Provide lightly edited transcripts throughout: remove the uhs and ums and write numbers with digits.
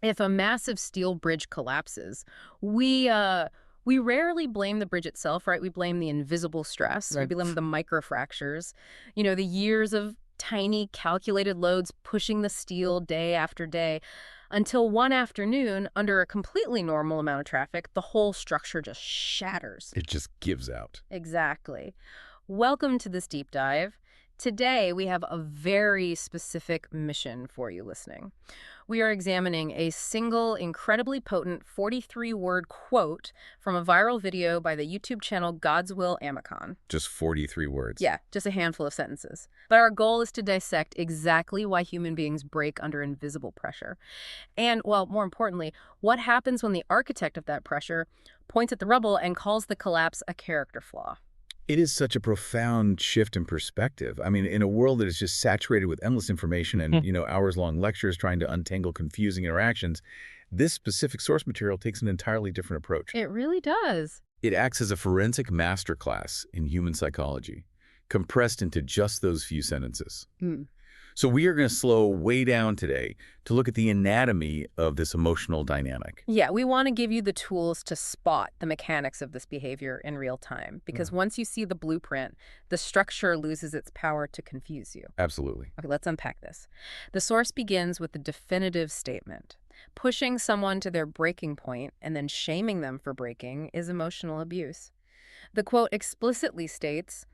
If a massive steel bridge collapses, we uh we rarely blame the bridge itself, right? We blame the invisible stress. We Right. blame the microfractures, the years of tiny calculated loads pushing the steel day after day until one afternoon, under a completely normal amount of traffic, the whole structure just shatters. It just gives out. Exactly. Welcome to this deep dive. Today, we have a very specific mission for you listening. We are examining a single, incredibly potent 43-word quote from a viral video by the YouTube channel God's Will Amicon. Just 43 words. Yeah, just a handful of sentences. But our goal is to dissect exactly why human beings break under invisible pressure. And, well, more importantly, what happens when the architect of that pressure points at the rubble and calls the collapse a character flaw. It is such a profound shift in perspective. I mean, in a world that is just saturated with endless information and, hours-long lectures trying to untangle confusing interactions, this specific source material takes an entirely different approach. It really does. It acts as a forensic masterclass in human psychology, compressed into just those few sentences. Mm. So we are going to slow way down today to look at the anatomy of this emotional dynamic. Yeah, we want to give you the tools to spot the mechanics of this behavior in real time, because once you see the blueprint, the structure loses its power to confuse you. Absolutely. Okay, let's unpack this. The source begins with the definitive statement. Pushing someone to their breaking point and then shaming them for breaking is emotional abuse. The quote explicitly states,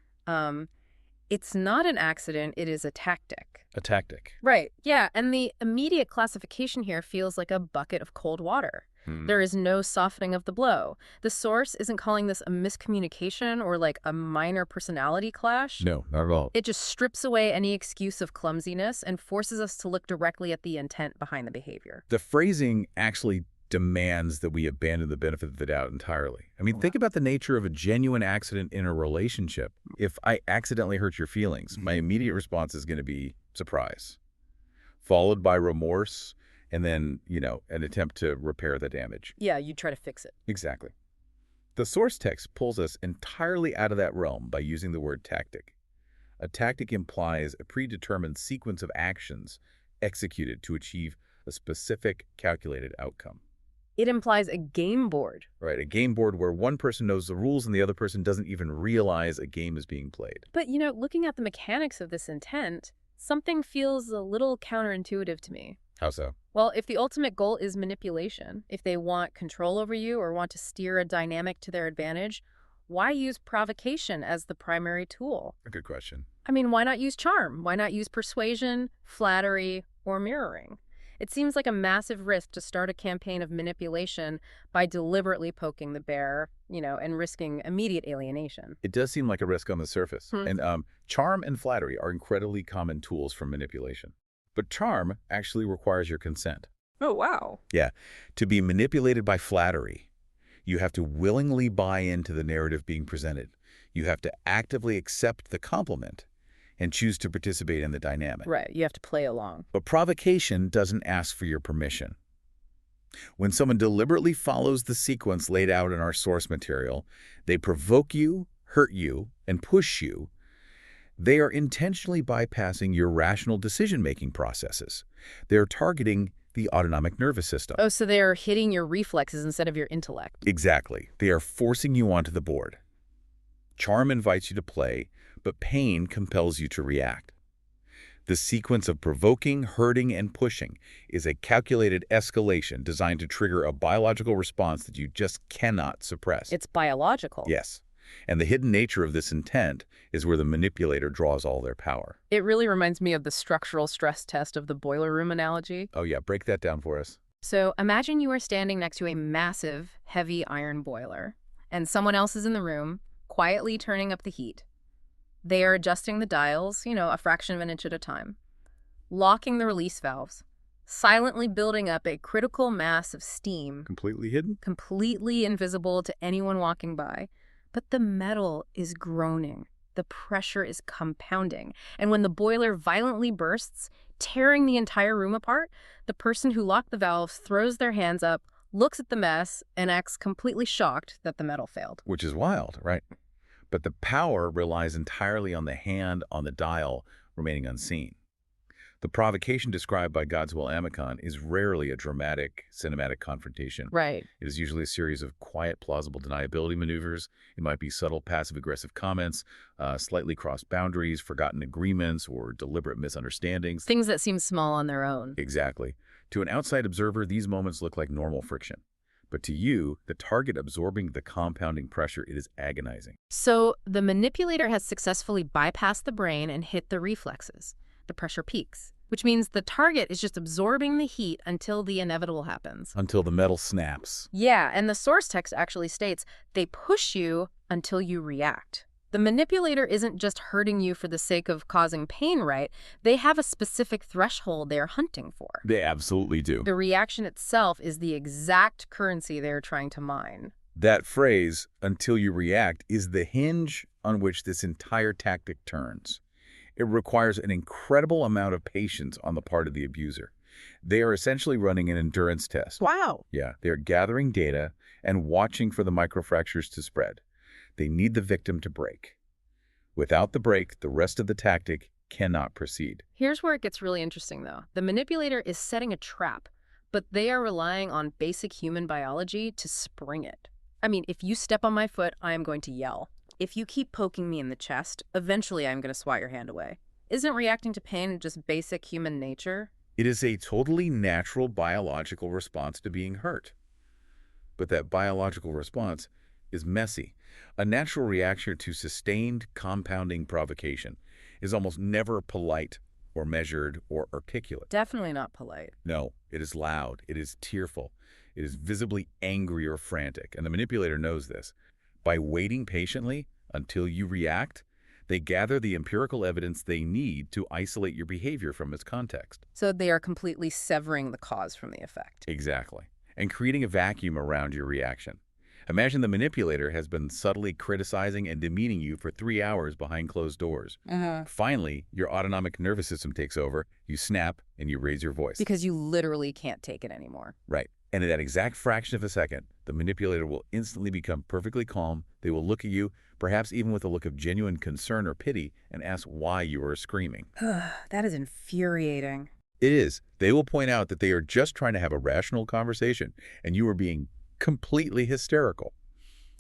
it's not an accident, it is a tactic. A tactic. Right. Yeah. And the immediate classification here feels like a bucket of cold water. There is no softening of the blow. The source isn't calling this a miscommunication or like a minor personality clash. No, not at all. It just strips away any excuse of clumsiness and forces us to look directly at the intent behind the behavior. The phrasing actually demands that we abandon the benefit of the doubt entirely. I mean, think about the nature of a genuine accident in a relationship. If I accidentally hurt your feelings, my immediate response is going to be surprise, followed by remorse, and then, an attempt to repair the damage. Yeah, you try to fix it. Exactly. The source text pulls us entirely out of that realm by using the word tactic. A tactic implies a predetermined sequence of actions executed to achieve a specific calculated outcome. It implies a game board. Right, a game board where one person knows the rules and the other person doesn't even realize a game is being played. But, looking at the mechanics of this intent, something feels a little counterintuitive to me. How so? Well, if the ultimate goal is manipulation, if they want control over you or want to steer a dynamic to their advantage, why use provocation as the primary tool? A good question. I mean, why not use charm? Why not use persuasion, flattery, or mirroring? It seems like a massive risk to start a campaign of manipulation by deliberately poking the bear, and risking immediate alienation. It does seem like a risk on the surface. And charm and flattery are incredibly common tools for manipulation. But charm actually requires your consent. Oh, wow. Yeah. To be manipulated by flattery, you have to willingly buy into the narrative being presented. You have to actively accept the compliment and choose to participate in the dynamic. Right, you have to play along. But provocation doesn't ask for your permission. When someone deliberately follows the sequence laid out in our source material, they provoke you, hurt you, and push you. They are intentionally bypassing your rational decision-making processes. They're targeting the autonomic nervous system. Oh, so they're hitting your reflexes instead of your intellect. Exactly. They are forcing you onto the board. Charm invites you to play, but pain compels you to react. The sequence of provoking, hurting, and pushing is a calculated escalation designed to trigger a biological response that you just cannot suppress. It's biological. Yes. And the hidden nature of this intent is where the manipulator draws all their power. It really reminds me of the structural stress test of the boiler room analogy. Oh yeah, break that down for us. So imagine you are standing next to a massive, heavy iron boiler, and someone else is in the room, quietly turning up the heat. They are adjusting the dials, a fraction of an inch at a time, locking the release valves, silently building up a critical mass of steam, Completely hidden? completely invisible to anyone walking by. But the metal is groaning. The pressure is compounding. And when the boiler violently bursts, tearing the entire room apart, the person who locked the valves throws their hands up, looks at the mess, and acts completely shocked that the metal failed. Which is wild, right? But the power relies entirely on the hand on the dial remaining unseen. The provocation described by Godswill Amicon is rarely a dramatic, cinematic confrontation. Right. It is usually a series of quiet, plausible deniability maneuvers. It might be subtle, passive-aggressive comments, slightly crossed boundaries, forgotten agreements, or deliberate misunderstandings. Things that seem small on their own. Exactly. To an outside observer, these moments look like normal friction. But to you, the target absorbing the compounding pressure, it is agonizing. So the manipulator has successfully bypassed the brain and hit the reflexes. The pressure peaks, which means the target is just absorbing the heat until the inevitable happens. Until the metal snaps. Yeah, and the source text actually states, they push you until you react. The manipulator isn't just hurting you for the sake of causing pain, right? They have a specific threshold they're hunting for. They absolutely do. The reaction itself is the exact currency they're trying to mine. That phrase, until you react, is the hinge on which this entire tactic turns. It requires an incredible amount of patience on the part of the abuser. They are essentially running an endurance test. Wow. Yeah, they're gathering data and watching for the microfractures to spread. They need the victim to break. Without the break, the rest of the tactic cannot proceed. Here's where it gets really interesting, though. The manipulator is setting a trap, but they are relying on basic human biology to spring it. I mean, if you step on my foot, I am going to yell. If you keep poking me in the chest, eventually I'm going to swat your hand away. Isn't reacting to pain just basic human nature? It is a totally natural biological response to being hurt. But that biological response is messy. A natural reaction to sustained, compounding provocation is almost never polite or measured or articulate. Definitely not polite. No, it is loud, it is tearful, it is visibly angry or frantic, and the manipulator knows this. By waiting patiently until you react, they gather the empirical evidence they need to isolate your behavior from its context. So they are completely severing the cause from the effect. Exactly. And creating a vacuum around your reaction. Imagine the manipulator has been subtly criticizing and demeaning you for 3 hours behind closed doors. Finally, your autonomic nervous system takes over, you snap, and you raise your voice. Because you literally can't take it anymore. Right. And in that exact fraction of a second, the manipulator will instantly become perfectly calm. They will look at you, perhaps even with a look of genuine concern or pity, and ask why you are screaming. That is infuriating. It is. They will point out that they are just trying to have a rational conversation, and you are being completely hysterical.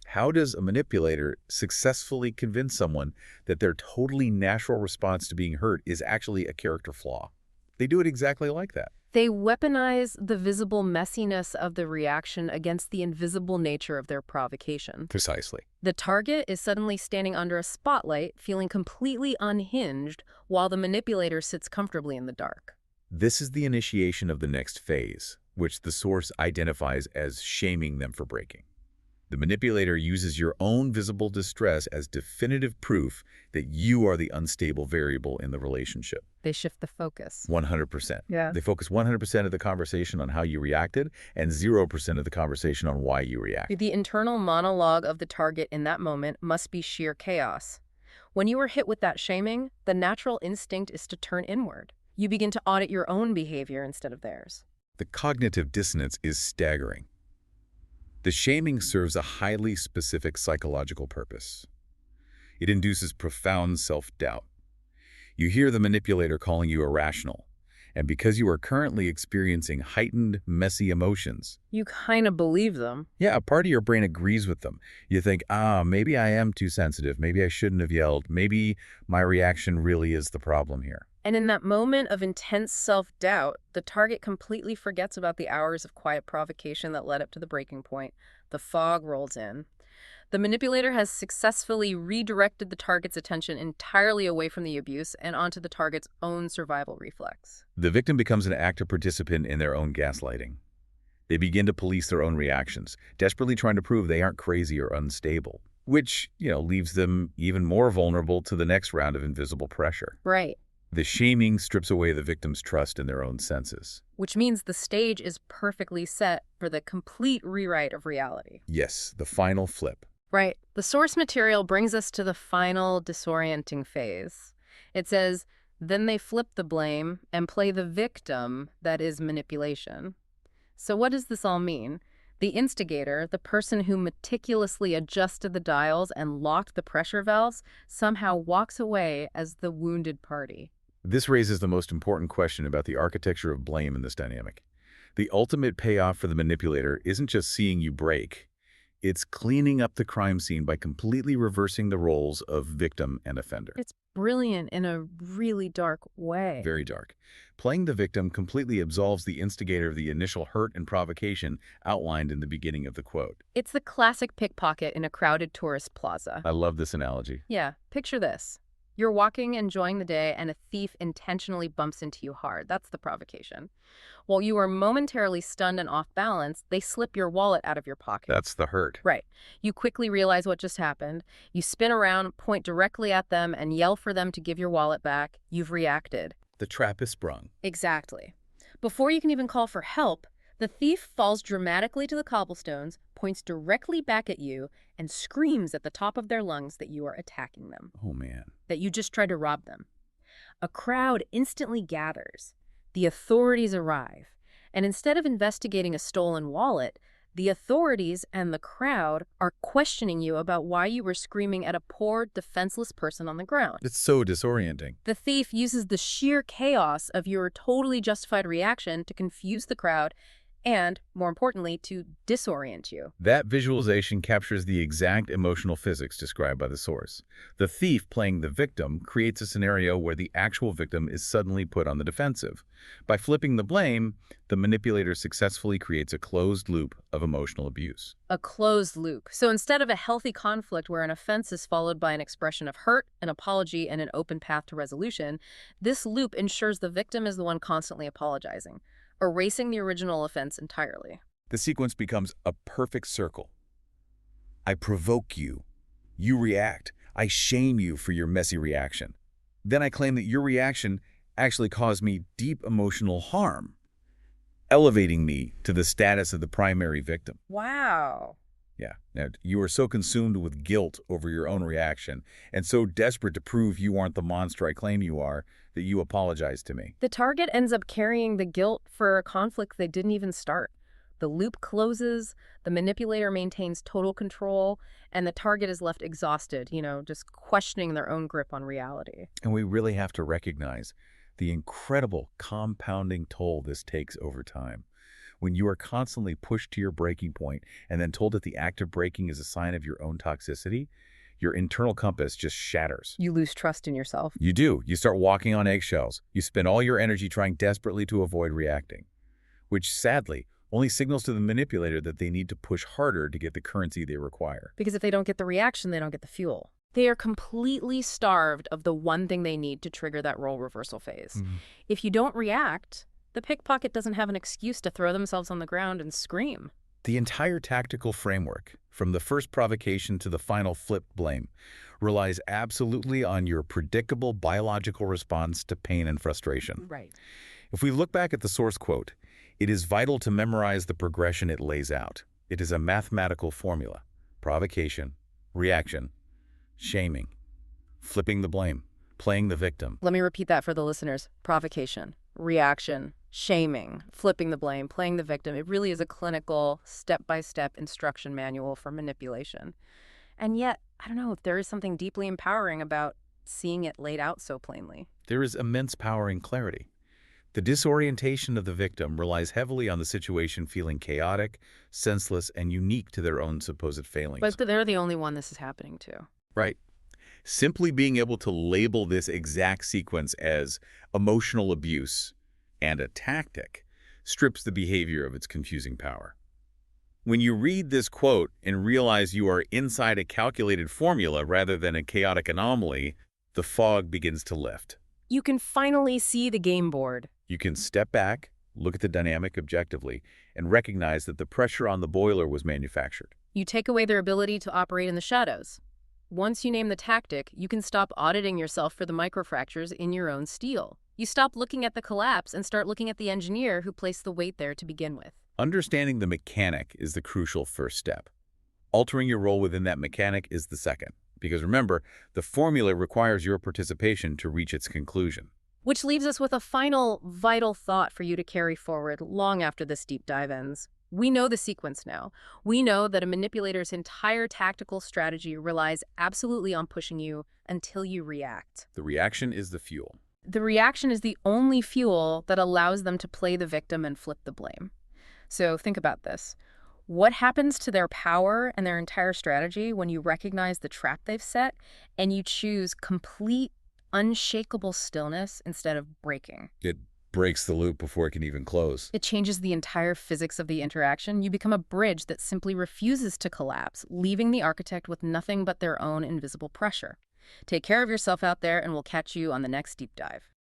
How does a manipulator successfully convince someone that their totally natural response to being hurt is actually a character flaw? They do it exactly like that. They weaponize the visible messiness of the reaction against the invisible nature of their provocation. Precisely. The target is suddenly standing under a spotlight, feeling completely unhinged, while the manipulator sits comfortably in the dark. This is the initiation of the next phase, which the source identifies as shaming them for breaking. The manipulator uses your own visible distress as definitive proof that you are the unstable variable in the relationship. They shift the focus. 100%. Yeah. They focus 100% of the conversation on how you reacted and 0% of the conversation on why you reacted. The internal monologue of the target in that moment must be sheer chaos. When you are hit with that shaming, the natural instinct is to turn inward. You begin to audit your own behavior instead of theirs. The cognitive dissonance is staggering. The shaming serves a highly specific psychological purpose. It induces profound self-doubt. You hear the manipulator calling you irrational, and because you are currently experiencing heightened, messy emotions, You kind of believe them. yeah, a part of your brain agrees with them. You think, maybe I am too sensitive, maybe I shouldn't have yelled, maybe my reaction really is the problem here. And in that moment of intense self-doubt, the target completely forgets about the hours of quiet provocation that led up to the breaking point. The fog rolls in. The manipulator has successfully redirected the target's attention entirely away from the abuse and onto the target's own survival reflex. The victim becomes an active participant in their own gaslighting. They begin to police their own reactions, desperately trying to prove they aren't crazy or unstable, which, leaves them even more vulnerable to the next round of invisible pressure. Right. The shaming strips away the victim's trust in their own senses. Which means the stage is perfectly set for the complete rewrite of reality. Yes, the final flip. Right. The source material brings us to the final disorienting phase. It says, then they flip the blame and play the victim, that is manipulation. So what does this all mean? The instigator, the person who meticulously adjusted the dials and locked the pressure valves, somehow walks away as the wounded party. This raises the most important question about the architecture of blame in this dynamic. The ultimate payoff for the manipulator isn't just seeing you break. It's cleaning up the crime scene by completely reversing the roles of victim and offender. It's brilliant in a really dark way. Very dark. Playing the victim completely absolves the instigator of the initial hurt and provocation outlined in the beginning of the quote. It's the classic pickpocket in a crowded tourist plaza. I love this analogy. Yeah, picture this. You're walking, enjoying the day, and a thief intentionally bumps into you hard. That's the provocation. While you are momentarily stunned and off balance, they slip your wallet out of your pocket. That's the hurt. Right. You quickly realize what just happened. You spin around, point directly at them, and yell for them to give your wallet back. You've reacted. The trap is sprung. Exactly. Before you can even call for help, the thief falls dramatically to the cobblestones, points directly back at you, and screams at the top of their lungs that you are attacking them, Oh, man. that you just tried to rob them. A crowd instantly gathers. The authorities arrive. And instead of investigating a stolen wallet, the authorities and the crowd are questioning you about why you were screaming at a poor, defenseless person on the ground. It's so disorienting. The thief uses the sheer chaos of your totally justified reaction to confuse the crowd and, more importantly, to disorient you. That visualization captures the exact emotional physics described by the source. The thief playing the victim creates a scenario where the actual victim is suddenly put on the defensive. By flipping the blame, the manipulator successfully creates a closed loop of emotional abuse. A closed loop. So instead of a healthy conflict where an offense is followed by an expression of hurt, an apology, and an open path to resolution, this loop ensures the victim is the one constantly apologizing, erasing the original offense entirely. The sequence becomes a perfect circle. I provoke you. You react. I shame you for your messy reaction. Then I claim that your reaction actually caused me deep emotional harm, elevating me to the status of the primary victim. Wow. Yeah. Now, you are so consumed with guilt over your own reaction and so desperate to prove you aren't the monster I claim you are that you apologize to me. The target ends up carrying the guilt for a conflict they didn't even start. The loop closes, the manipulator maintains total control, and the target is left exhausted, just questioning their own grip on reality. And we really have to recognize the incredible compounding toll this takes over time. When you are constantly pushed to your breaking point and then told that the act of breaking is a sign of your own toxicity, your internal compass just shatters. You lose trust in yourself. You do. You start walking on eggshells. You spend all your energy trying desperately to avoid reacting, which sadly only signals to the manipulator that they need to push harder to get the currency they require. Because if they don't get the reaction, they don't get the fuel. They are completely starved of the one thing they need to trigger that role reversal phase. If you don't react, the pickpocket doesn't have an excuse to throw themselves on the ground and scream. The entire tactical framework, from the first provocation to the final flip blame, relies absolutely on your predictable biological response to pain and frustration. Right. If we look back at the source quote, it is vital to memorize the progression it lays out. It is a mathematical formula: provocation, reaction, shaming, flipping the blame, playing the victim. Let me repeat that for the listeners. Provocation, reaction, shaming, flipping the blame, playing the victim. It really is a clinical, step-by-step instruction manual for manipulation. And yet, I don't know if there is something deeply empowering about seeing it laid out so plainly. There is immense power in clarity. The disorientation of the victim relies heavily on the situation feeling chaotic, senseless, and unique to their own supposed failings. But they're the only one this is happening to. Right. Simply being able to label this exact sequence as emotional abuse and a tactic strips the behavior of its confusing power. When you read this quote and realize you are inside a calculated formula rather than a chaotic anomaly, the fog begins to lift. You can finally see the game board. You can step back, look at the dynamic objectively, and recognize that the pressure on the boiler was manufactured. You take away their ability to operate in the shadows. Once you name the tactic, you can stop auditing yourself for the microfractures in your own steel. You stop looking at the collapse and start looking at the engineer who placed the weight there to begin with. Understanding the mechanic is the crucial first step. Altering your role within that mechanic is the second. Because remember, the formula requires your participation to reach its conclusion. Which leaves us with a final, vital thought for you to carry forward long after this deep dive ends. We know the sequence now. We know that a manipulator's entire tactical strategy relies absolutely on pushing you until you react. The reaction is the fuel. The reaction is the only fuel that allows them to play the victim and flip the blame. So think about this. What happens to their power and their entire strategy when you recognize the trap they've set and you choose complete, unshakable stillness instead of breaking? It breaks the loop before it can even close. It changes the entire physics of the interaction. You become a bridge that simply refuses to collapse, leaving the architect with nothing but their own invisible pressure. Take care of yourself out there, and we'll catch you on the next deep dive.